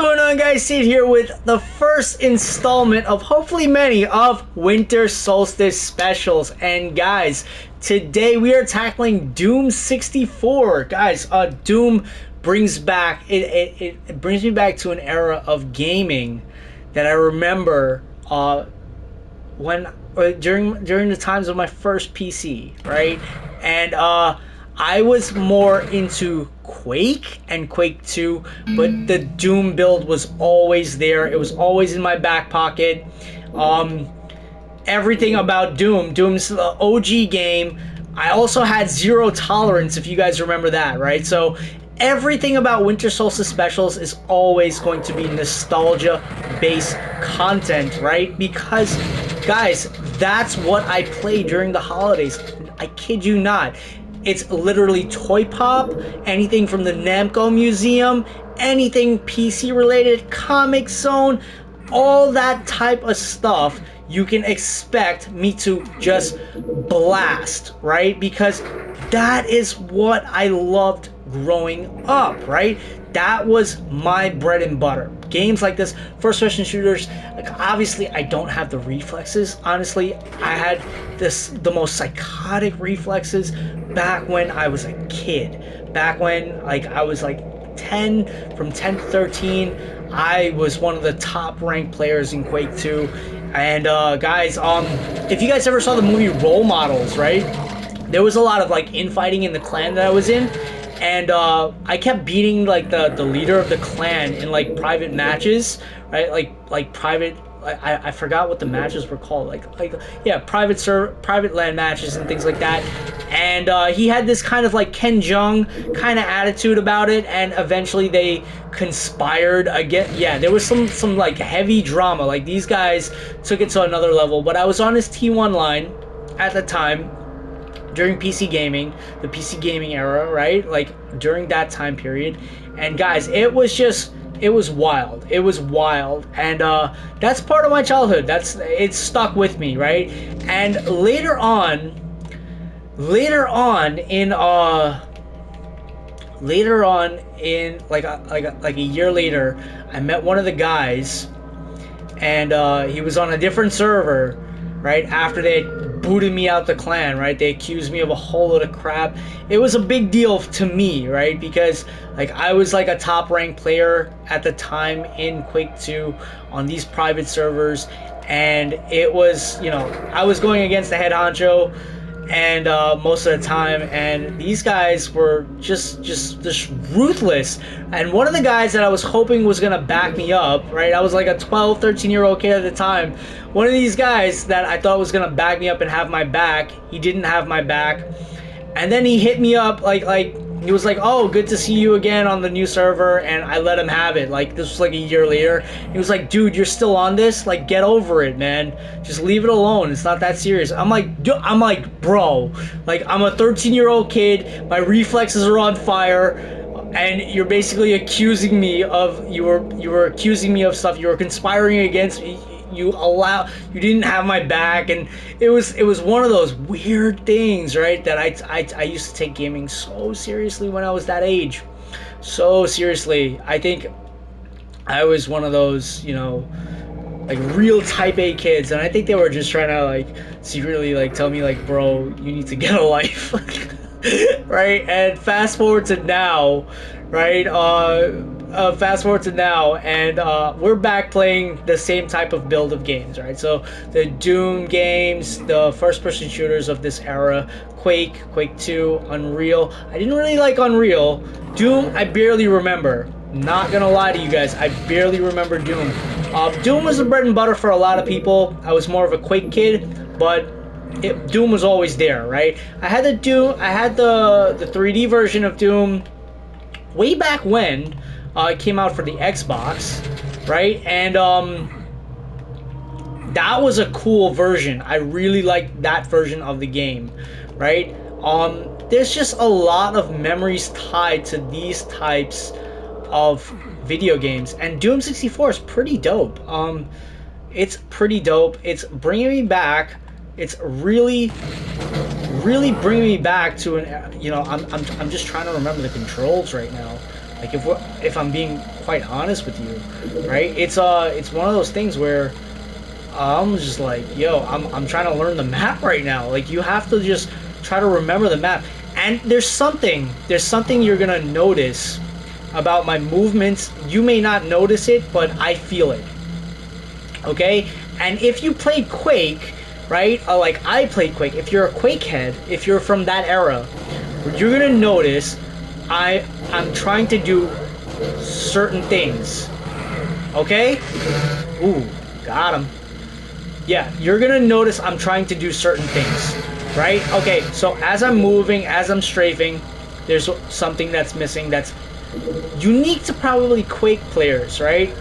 going on, guys? Sid here with the first installment of hopefully many of Winter Solstice specials. And guys, today we are tackling Doom 64. Guys, Doom brings back it brings me back to an era of gaming that I remember when during the times of my first PC, right? And I was more into Quake and Quake 2, but the Doom build was always there. It was always in my back pocket. Everything about Doom's the OG game. I also had Zero Tolerance, if you guys remember that, right? So everything about Winter Solstice specials is always going to be nostalgia-based content, right? Because, guys, that's what I play during the holidays. I kid you not. It's literally Toy Pop, anything from the Namco Museum, anything PC related, Comic Zone, all that type of stuff you can expect me to just blast, right? Because that is what I loved growing up, right? That was my bread and butter. Games like this, first-person shooters, like obviously I don't have the reflexes. Honestly, I had the most psychotic reflexes back when I was a kid. Back when I was 10, from 10 to 13, I was one of the top ranked players in Quake 2. And guys, if you guys ever saw the movie Role Models, right? There was a lot of infighting in the clan that I was in. And I kept beating the leader of the clan in private matches, right? Private. I forgot what the matches were called. Private LAN matches and things like that. And he had this kind of Ken Jeong kind of attitude about it. And eventually they conspired again. Yeah, there was some heavy drama. These guys took it to another level. But I was on his T1 line at the time. During PC gaming, the PC gaming era, right? During that time period. And guys, it was wild. It was wild. And that's part of my childhood. It stuck with me, right? And later on in a year later, I met one of the guys, and he was on a different server, right? After they booted me out the clan, right? They accused me of a whole lot of crap. It was a big deal to me, right? Because I was a top ranked player at the time in Quake 2 on these private servers, and it was, I was going against the head honcho and most of the time, and these guys were just ruthless. And one of the guys that I was hoping was gonna back me up, right? I was a 12, 13-year-old kid at the time. One of these guys that I thought was gonna back me up and have my back, he didn't have my back. And then he hit me up he was oh, good to see you again on the new server, and I let him have it. This was a year later. He was dude, you're still on this? Get over it, man. Just leave it alone. It's not that serious. I'm bro, I'm a 13-year-old kid. My reflexes are on fire, and you're basically accusing me of you were accusing me of stuff. You were conspiring against me. You didn't have my back, and it was one of those weird things, right? That I used to take gaming so seriously when I was that age, so seriously. I think I was one of those, real type A kids, and I think they were just trying to secretly tell me bro, you need to get a life, right? And fast forward to now, right? And we're back playing the same type of build of games, right? So the Doom games, the first-person shooters of this era, Quake 2, Unreal. I didn't really like Unreal. Doom, I barely remember. Not gonna lie to you guys, I barely remember Doom. Doom was the bread and butter for a lot of people. I was more of a Quake kid, but Doom was always there, right? I had the 3D version of Doom way back when. It came out for the Xbox, right? And that was a cool version. I really liked that version of the game, right? There's just a lot of memories tied to these types of video games, and Doom 64 is pretty dope. It's pretty dope. It's bringing me back. It's really bringing me back to an, I'm just trying to remember the controls right now. Like if I'm being quite honest with you, right? It's one of those things where I'm just like, yo, I'm trying to learn the map right now. Like you have to just try to remember the map. And there's something you're gonna notice about my movements. You may not notice it, but I feel it. Okay? And if you played Quake, right? Like I played Quake. If you're a Quake head, if you're from that era, you're gonna notice I'm trying to do certain things. Okay? Ooh, got him. Yeah, you're gonna notice I'm trying to do certain things, right? Okay, so as I'm moving, as I'm strafing, there's something that's missing that's unique to probably Quake players, right?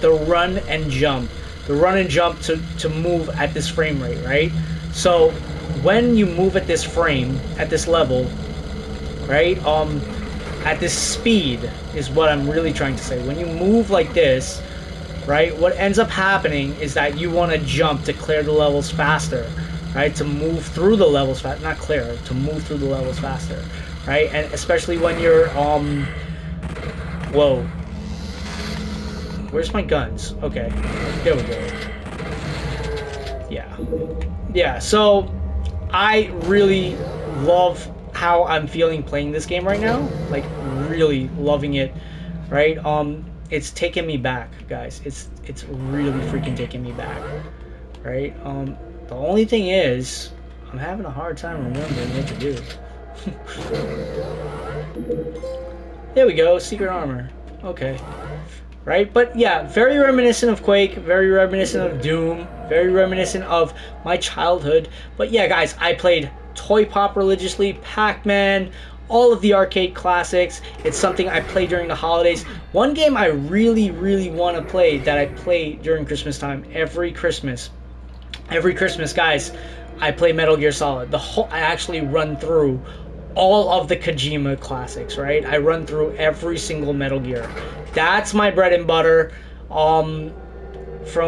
The run and jump. The run and jump to move at this frame rate, right? So when you move at this frame, at this level, right? At this speed is what I'm really trying to say. When you move like this, right, what ends up happening is that you want to jump to clear the levels faster, right? To move through the levels fast, not clear, to move through the levels faster, right? And especially when you're whoa. Where's my guns? Okay. There we go. Yeah. Yeah, so I really love how I'm feeling playing this game right now. Like really loving it, right? It's taking me back, guys. It's really freaking taking me back, right? The only thing is I'm having a hard time remembering what to do. There we go, secret armor. Okay. Right? But yeah, very reminiscent of Quake, very reminiscent of Doom, very reminiscent of my childhood. But yeah, guys, I played Toy Pop religiously, Pac-Man, all of the arcade classics. It's something I play during the holidays. One game I really, really want to play that I play during Christmas time, every Christmas, guys, I play Metal Gear Solid. I actually run through all of the Kojima classics, right? I run through every single Metal Gear. That's my bread and butter. From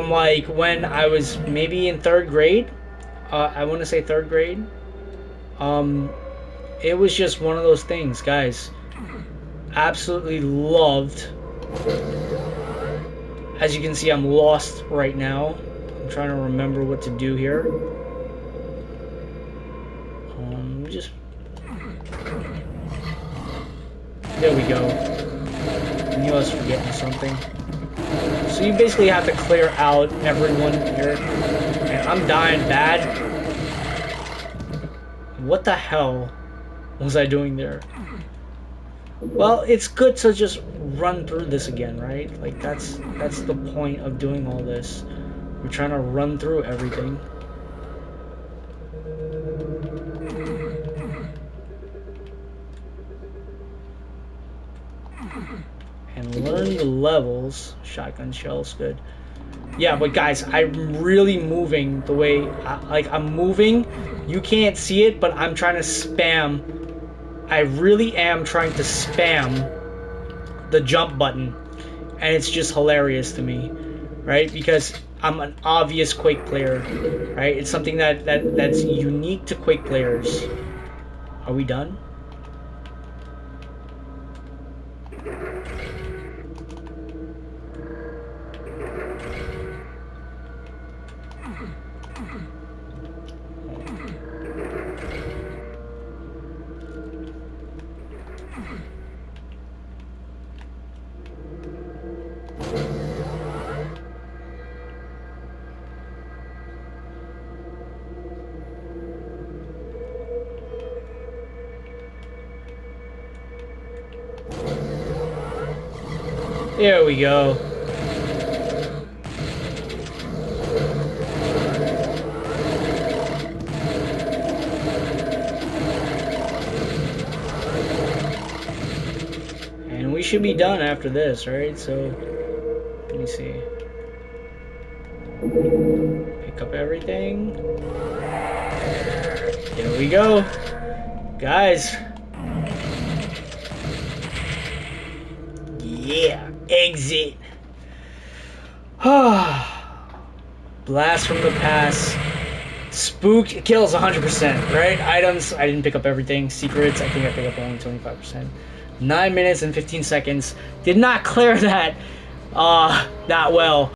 like when I was maybe in third grade. I want to say third grade. It was just one of those things, guys. Absolutely loved. As you can see, I'm lost right now. I'm trying to remember what to do here. Just there we go. I knew I was forgetting something. So you basically have to clear out everyone here. And I'm dying bad. What the hell was I doing there? Well, it's good to just run through this again, right? Like that's the point of doing all this. We're trying to run through everything. And learn the levels. Shotgun shell's good. Yeah, but guys, I'm really moving the way I'm moving. You can't see it, but I'm trying to spam. I really am trying to spam the jump button, and it's just hilarious to me, right? Because I'm an obvious Quake player, right? It's something that's unique to Quake players. Are we done? There we go. And we should be done after this, right? So, let me see. Pick up everything. There we go. Guys. Yeah. Exit. Blast from the past. Spooked. It kills 100%, right? Items. I didn't pick up everything. Secrets. I think I picked up only 25%. 9 minutes and 15 seconds. Did not clear that that well.